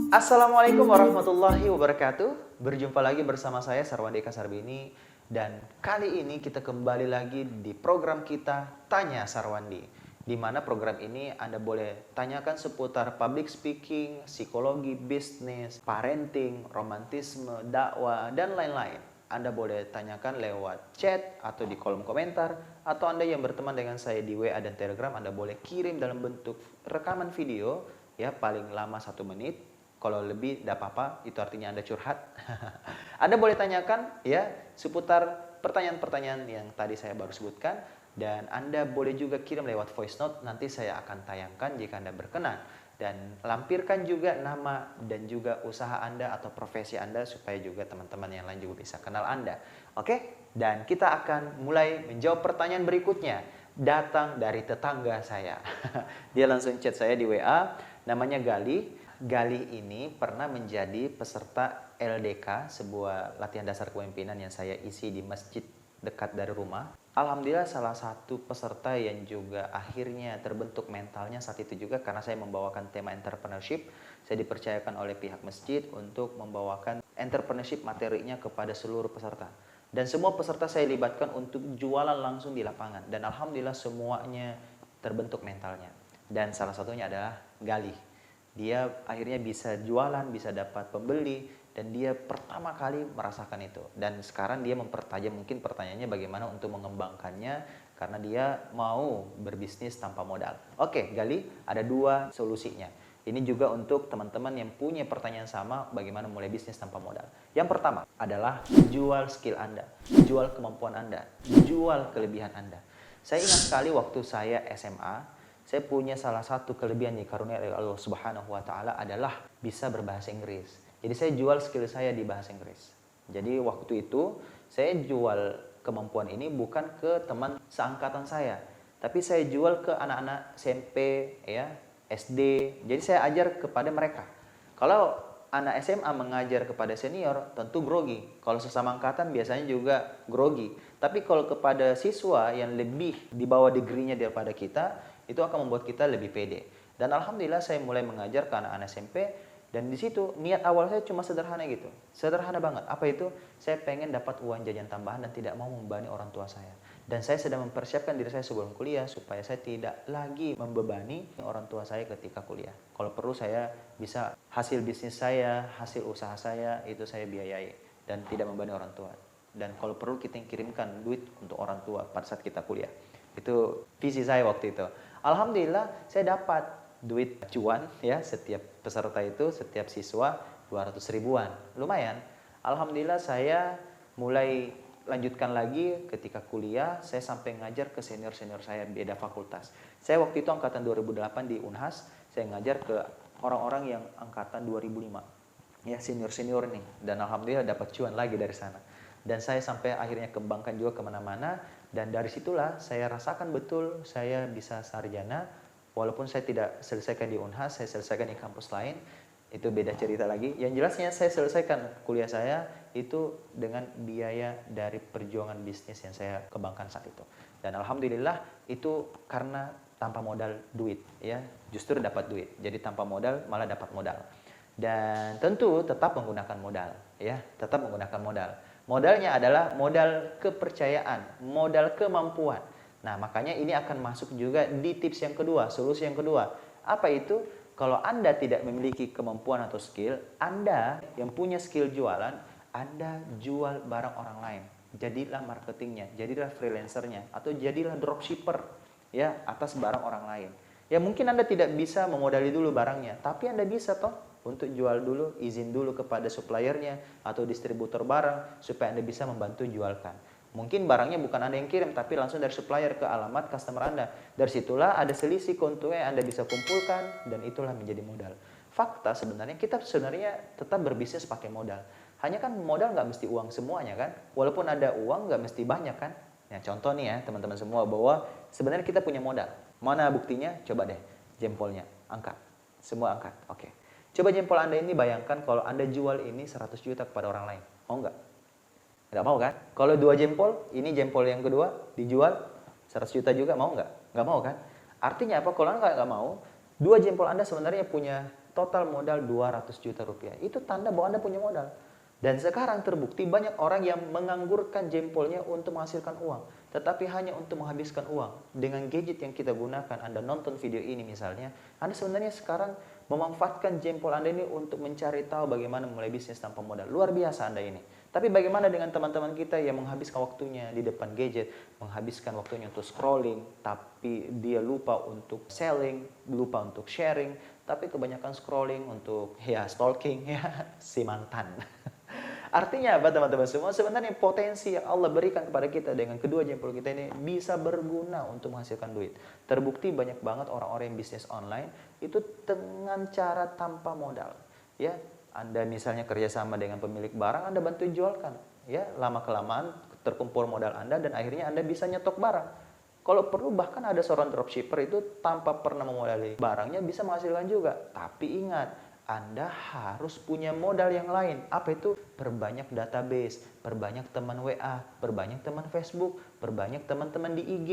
Assalamualaikum warahmatullahi wabarakatuh. Berjumpa lagi bersama saya Sarwandi Kasarbini. Dan kali ini kita kembali lagi di program kita Tanya Sarwandi, di mana program ini Anda boleh tanyakan seputar public speaking, psikologi, bisnis, parenting, romantisme, dakwah, dan lain-lain. Anda boleh tanyakan lewat chat atau di kolom komentar, atau Anda yang berteman dengan saya di WA dan Telegram, Anda boleh kirim dalam bentuk rekaman video, ya paling lama 1 menit. Kalau lebih tidak apa-apa, itu artinya Anda curhat. Anda boleh tanyakan ya seputar pertanyaan-pertanyaan yang tadi saya baru sebutkan, dan Anda boleh juga kirim lewat voice note, nanti saya akan tayangkan jika Anda berkenan. Dan lampirkan juga nama dan juga usaha Anda atau profesi Anda supaya juga teman-teman yang lain juga bisa kenal Anda. Oke? Dan kita akan mulai menjawab pertanyaan berikutnya. Datang dari tetangga saya. Dia langsung chat saya di WA, namanya Gali. Gali ini pernah menjadi peserta LDK, sebuah latihan dasar kepemimpinan yang saya isi di masjid dekat dari rumah. Alhamdulillah salah satu peserta yang juga akhirnya terbentuk mentalnya saat itu juga karena saya membawakan tema entrepreneurship. Saya dipercayakan oleh pihak masjid untuk membawakan entrepreneurship materinya kepada seluruh peserta. Dan semua peserta saya libatkan untuk jualan langsung di lapangan. Dan alhamdulillah semuanya terbentuk mentalnya. Dan salah satunya adalah Gali. Dia akhirnya bisa jualan, bisa dapat pembeli, dan dia pertama kali merasakan itu. Dan sekarang dia mempertajam, mungkin pertanyaannya bagaimana untuk mengembangkannya, karena dia mau berbisnis tanpa modal. Oke, Gali, ada 2 solusinya. Ini juga untuk teman-teman yang punya pertanyaan sama, bagaimana mulai bisnis tanpa modal. Yang pertama adalah jual skill Anda, jual kemampuan Anda, jual kelebihan Anda. Saya ingat sekali waktu saya SMA, saya punya salah satu kelebihan yang karunia oleh Allah Subhanahu wa taala adalah bisa berbahasa Inggris. Jadi saya jual skill saya di bahasa Inggris. Jadi waktu itu saya jual kemampuan ini bukan ke teman seangkatan saya, tapi saya jual ke anak-anak SMP ya, SD. Jadi saya ajar kepada mereka. Kalau anak SMA mengajar kepada senior tentu grogi. Kalau sesama angkatan biasanya juga grogi. Tapi kalau kepada siswa yang lebih di bawah degree-nya daripada kita, itu akan membuat kita lebih pede. Dan alhamdulillah saya mulai mengajar ke anak-anak SMP, dan di situ niat awal saya cuma sederhana gitu. Sederhana banget. Apa itu? Saya pengen dapat uang jajan tambahan dan tidak mau membebani orang tua saya. Dan saya sedang mempersiapkan diri saya sebelum kuliah supaya saya tidak lagi membebani orang tua saya ketika kuliah. Kalau perlu saya bisa hasil bisnis saya, hasil usaha saya itu saya biayai dan tidak membebani orang tua. Dan kalau perlu kita kirimkan duit untuk orang tua pada saat kita kuliah. Itu visi saya waktu itu. Alhamdulillah saya dapat duit cuan ya, setiap peserta itu, setiap siswa 200 ribuan. Lumayan. Alhamdulillah saya mulai lanjutkan lagi ketika kuliah, saya sampai ngajar ke senior-senior saya beda fakultas. Saya waktu itu angkatan 2008 di Unhas, saya ngajar ke orang-orang yang angkatan 2005. Ya, senior-senior nih. Dan alhamdulillah dapat cuan lagi dari sana. Dan saya sampai akhirnya kembangkan juga kemana-mana. Dan dari situlah saya rasakan betul saya bisa sarjana. Walaupun saya tidak selesaikan di Unhas, saya selesaikan di kampus lain. Itu beda cerita lagi. Yang jelasnya saya selesaikan kuliah saya itu dengan biaya dari perjuangan bisnis yang saya kembangkan saat itu. Dan alhamdulillah itu karena tanpa modal duit ya, justru dapat duit. Jadi tanpa modal malah dapat modal. Dan tentu tetap menggunakan modal ya, tetap menggunakan modal. Modalnya adalah modal kepercayaan, modal kemampuan. Nah, makanya ini akan masuk juga di tips yang kedua, solusi yang kedua. Apa itu? Kalau Anda tidak memiliki kemampuan atau skill, Anda yang punya skill jualan, Anda jual barang orang lain. Jadilah marketingnya, jadilah freelancernya, atau jadilah dropshipper ya atas barang orang lain. Ya mungkin Anda tidak bisa memodali dulu barangnya, tapi Anda bisa toh untuk jual dulu, izin dulu kepada suppliernya atau distributor barang supaya Anda bisa membantu jualkan. Mungkin barangnya bukan Anda yang kirim, tapi langsung dari supplier ke alamat customer Anda. Dari situlah ada selisih keuntungan yang Anda bisa kumpulkan, dan itulah menjadi modal. Fakta sebenarnya kita tetap berbisnis pakai modal. Hanya kan modal nggak mesti uang semuanya kan. Walaupun ada uang nggak mesti banyak kan. Ya, contoh nih ya teman-teman semua, bahwa sebenarnya kita punya modal. Mana buktinya? Coba deh jempolnya, angkat. Semua angkat, oke. Coba jempol Anda ini bayangkan kalau Anda jual ini 100 juta kepada orang lain. Mau nggak? Nggak mau kan? Kalau 2 jempol, ini jempol yang kedua dijual 100 juta juga, mau nggak? Nggak mau kan? Artinya apa? Kalau Anda nggak mau, 2 jempol Anda sebenarnya punya total modal 200 juta rupiah. Itu tanda bahwa Anda punya modal. Dan sekarang terbukti banyak orang yang menganggurkan jempolnya untuk menghasilkan uang, tetapi hanya untuk menghabiskan uang. Dengan gadget yang kita gunakan, Anda nonton video ini misalnya, Anda sebenarnya sekarang memanfaatkan jempol Anda ini untuk mencari tahu bagaimana mulai bisnis tanpa modal. Luar biasa Anda ini. Tapi bagaimana dengan teman-teman kita yang menghabiskan waktunya di depan gadget, menghabiskan waktunya untuk scrolling, tapi dia lupa untuk selling, lupa untuk sharing, tapi kebanyakan scrolling untuk stalking si mantan. Artinya apa teman-teman semua? Sebenarnya potensi yang Allah berikan kepada kita dengan kedua jempol kita ini bisa berguna untuk menghasilkan duit. Terbukti banyak banget orang-orang yang bisnis online itu dengan cara tanpa modal. Ya, Anda misalnya kerjasama dengan pemilik barang, Anda bantu jualkan. Ya, lama-kelamaan terkumpul modal Anda dan akhirnya Anda bisa nyetok barang. Kalau perlu bahkan ada seorang dropshipper itu tanpa pernah memodali barangnya bisa menghasilkan juga. Tapi ingat, Anda harus punya modal yang lain. Apa itu? Perbanyak database, perbanyak teman WA, perbanyak teman Facebook, perbanyak teman-teman di IG.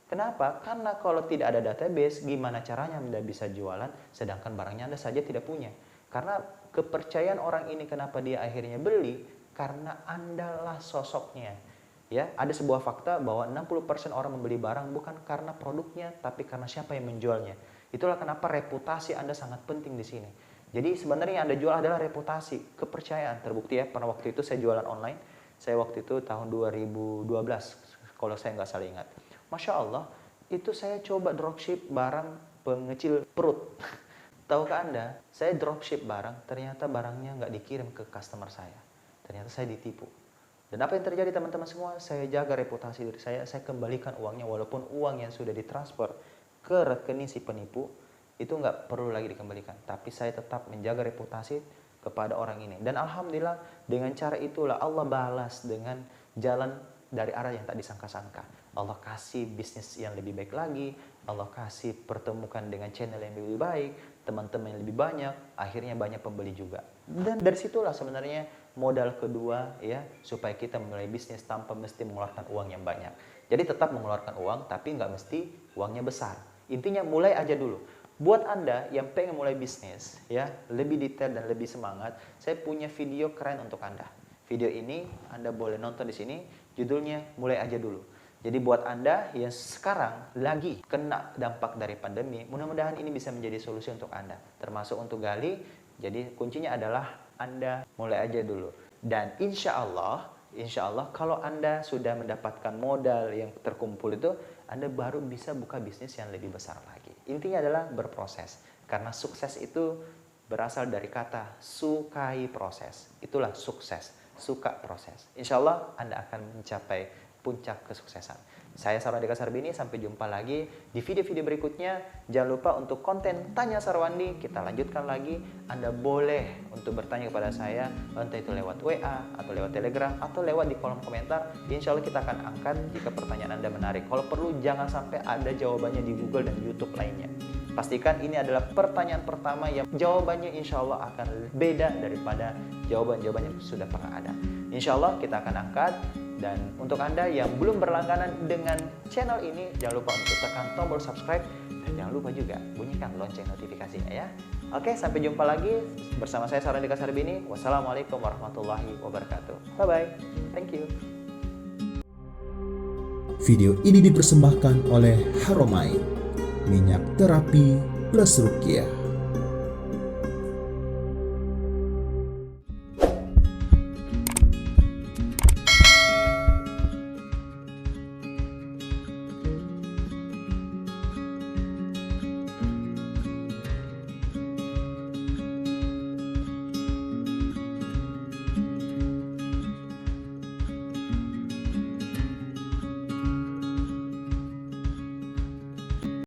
Kenapa? Karena kalau tidak ada database, gimana caranya Anda bisa jualan sedangkan barangnya Anda saja tidak punya? Karena kepercayaan orang ini kenapa dia akhirnya beli? Karena Anda lah sosoknya. Ya, ada sebuah fakta bahwa 60% orang membeli barang bukan karena produknya, tapi karena siapa yang menjualnya. Itulah kenapa reputasi Anda sangat penting di sini. Jadi sebenarnya yang Anda jual adalah reputasi, kepercayaan. Terbukti ya, pada waktu itu saya jualan online. Saya waktu itu tahun 2012, kalau saya nggak salah ingat. Masya Allah, itu saya coba dropship barang pengecil perut. Tahukah Anda, saya dropship barang, ternyata barangnya nggak dikirim ke customer saya. Ternyata saya ditipu. Dan apa yang terjadi teman-teman semua? Saya jaga reputasi diri saya kembalikan uangnya walaupun uang yang sudah ditransfer ke rekening si penipu, itu nggak perlu lagi dikembalikan. Tapi saya tetap menjaga reputasi kepada orang ini. Dan Alhamdulillah dengan cara itulah Allah balas dengan jalan dari arah yang tak disangka-sangka. Allah kasih bisnis yang lebih baik lagi. Allah kasih pertemukan dengan channel yang lebih baik. Teman-teman yang lebih banyak. Akhirnya banyak pembeli juga. Dan dari situlah sebenarnya modal kedua ya supaya kita memulai bisnis tanpa mesti mengeluarkan uang yang banyak. Jadi tetap mengeluarkan uang tapi nggak mesti uangnya besar. Intinya mulai aja dulu. Buat Anda yang pengen mulai bisnis, ya lebih detail dan lebih semangat, saya punya video keren untuk Anda. Video ini Anda boleh nonton di sini, judulnya mulai aja dulu. Jadi buat Anda yang sekarang lagi kena dampak dari pandemi, mudah-mudahan ini bisa menjadi solusi untuk Anda. Termasuk untuk Gali, jadi kuncinya adalah Anda mulai aja dulu. Dan insya Allah kalau Anda sudah mendapatkan modal yang terkumpul itu, Anda baru bisa buka bisnis yang lebih besar lagi. Intinya adalah berproses. Karena sukses itu berasal dari kata sukai proses. Itulah sukses, suka proses. Insya Allah Anda akan mencapai puncak kesuksesan. Saya Sarwandika Sarbini, sampai jumpa lagi di video-video berikutnya. Jangan lupa untuk konten Tanya Sarwandi, kita lanjutkan lagi. Anda boleh untuk bertanya kepada saya, entah itu lewat WA, atau lewat Telegram, atau lewat di kolom komentar. Insya Allah kita akan angkat jika pertanyaan Anda menarik. Kalau perlu jangan sampai ada jawabannya di Google dan YouTube lainnya. Pastikan ini adalah pertanyaan pertama yang jawabannya insya Allah akan beda daripada jawaban-jawaban yang sudah pernah ada. Insya Allah kita akan angkat. Dan untuk Anda yang belum berlangganan dengan channel ini, jangan lupa untuk tekan tombol subscribe. Dan jangan lupa juga bunyikan lonceng notifikasinya ya. Oke, sampai jumpa lagi bersama saya Sarwandika Sarbini. Wassalamualaikum warahmatullahi wabarakatuh. Bye-bye. Thank you. Video ini dipersembahkan oleh Haromain, minyak terapi plus ruqyah.